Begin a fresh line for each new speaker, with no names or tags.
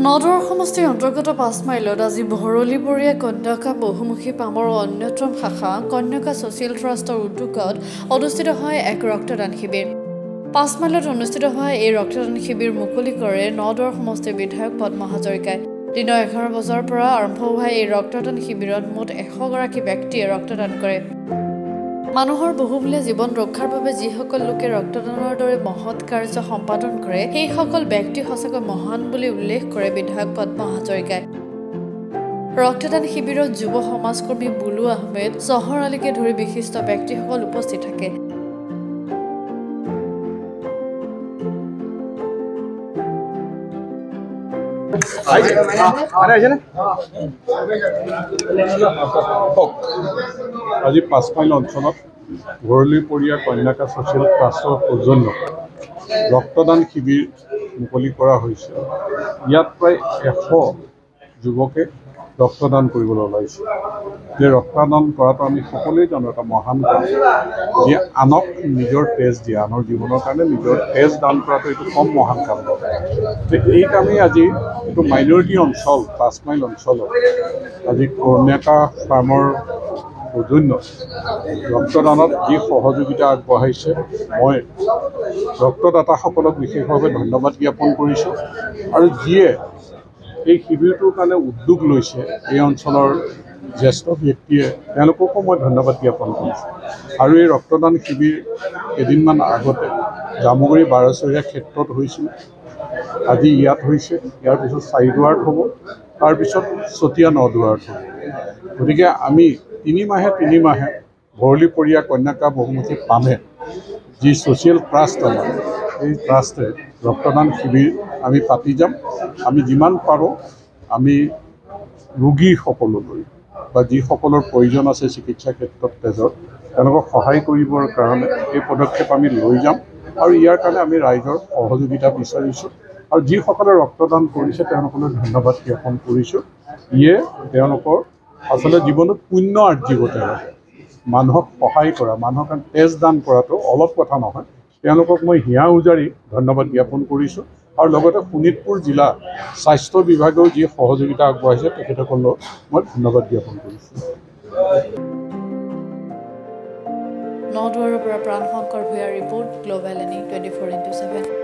নদৰ সমষ্টিৰ অন্তৰ্গত ৫ মাইলত আজি ভৰলীবৰীয়া কন্যাকা বহুমুখী পামৰ অন্যতম শাখা কন্যাকা ছ'চিয়েল ট্ৰাষ্টৰ উদ্যোগত অনুষ্ঠিত হয় এক ৰক্তদান শিবিৰ। ৫ মাইলত অনুষ্ঠিত হোৱা এই ৰক্তদান শিবিৰ মুকলি কৰে নদৰ সমষ্টিৰ বিধায়ক পদ্ম হাজৰিকাই। দিনৰ ১১ বজাৰ পৰা আৰম্ভ হোৱা এই ৰক্তদান শিবিৰত মুঠ ১০০ গৰাকী ব্যক্তিয়ে ৰক্তদান কৰে। মানুহৰ বহুমূলীয়া জীৱন ৰক্ষাৰ বাবে যিসকল লোকে ৰক্তদানৰ দৰে মহৎ কাৰ্য সম্পাদন কৰে সেইসকল ব্যক্তি সঁচাকৈ মহান বুলি উল্লেখ কৰে বিধায়ক পদ্ম হাজৰিকাই। ৰক্তদান শিবিৰত যুৱ সমাজকৰ্মী বুলু আহমেদ, চহৰ আলীকে ধৰি বিশিষ্ট ব্যক্তিসকল উপস্থিত থাকে।
আজি ৫ মাইল অঞ্চলত ভৰলীবৰীয়া কন্যাকা ছ'চিয়েল ট্ৰাষ্টৰ সৌজন্যত ৰক্তদান শিবিৰ মুকলি কৰা হৈছে। ইয়াত প্ৰায় ১০০ যুৱকে ৰক্তদান কৰিবলৈ ওলাইছে। যে ৰক্তদান কৰাটো আমি সকলোৱে জানো এটা মহান কাম, যে আনক নিজৰ তেজ দিয়া, আনৰ জীৱনৰ কাৰণে নিজৰ তেজ দান কৰাটো এইটো কম মহান কাম নহয়। এই কামেই আজি এইটো মাইনৰিটি অঞ্চল ৫ মাইল অঞ্চলত আজি কন্যাকা ফাৰ্মৰ সৌজন্যত ৰক্তদানত যি সহযোগিতা আগবঢ়াইছে মই ৰক্তদাতাসকলক বিশেষভাৱে ধন্যবাদ জ্ঞাপন কৰিছোঁ। আৰু যিয়ে এই শিবিৰটোৰ কাৰণে উদ্যোগ লৈছে এই অঞ্চলৰ জ্যেষ্ঠ ব্যক্তিয়ে তেওঁলোককো মই ধন্যবাদ জ্ঞাপন কৰিছোঁ। আৰু এই ৰক্তদান শিবিৰ কেইদিনমান আগতে জামুগুৰি বাৰচৰীয়া ক্ষেত্ৰত হৈছিল, আজি ইয়াত হৈছে, ইয়াৰ পিছত চাৰিদুৱাৰত হ'ব, তাৰপিছত চতিয়া নদুৱাৰত হ'ব। গতিকে আমি তিনি মাহে ভৰলীবৰীয়া কন্যাকা বহুমুখী পামে যি ছ'চিয়েল ট্ৰাষ্ট আমাৰ এই ট্ৰাষ্টে ৰক্তদান শিবিৰ আমি পাতি যাম। আমি যিমান পাৰোঁ আমি ৰোগীসকললৈ বা যিসকলৰ প্ৰয়োজন আছে চিকিৎসা ক্ষেত্ৰত তেজৰ তেওঁলোকক সহায় কৰিবৰ কাৰণে এই পদক্ষেপ আমি লৈ যাম। আৰু ইয়াৰ কাৰণে আমি ৰাইজৰ সহযোগিতা বিচাৰিছোঁ আৰু যিসকলে ৰক্তদান কৰিছে তেওঁলোকলৈ ধন্যবাদ জ্ঞাপন কৰিছোঁ। ইয়ে তেওঁলোকৰ আচলতে জীৱনত পুণ্য আৰ্জিব। মানুহক সহায় কৰা, মানুহৰ কাৰণে তেজ দান কৰাটো অলপ কথা নহয়। তেওঁলোকক মই হিয়া উজাৰি ধন্যবাদ জ্ঞাপন কৰিছোঁ। আৰু লগতে শোণিতপুৰ জিলা স্বাস্থ্য বিভাগেও যি সহযোগিতা আগবঢ়াইছে তেখেতসকলক মই ধন্যবাদ জ্ঞাপন কৰিছোঁ।
নদুৱাৰৰ পৰা প্ৰাণশংকৰ ভূঞাৰ ৰিপৰ্ট, গ্ল'বেল এনি 24x7।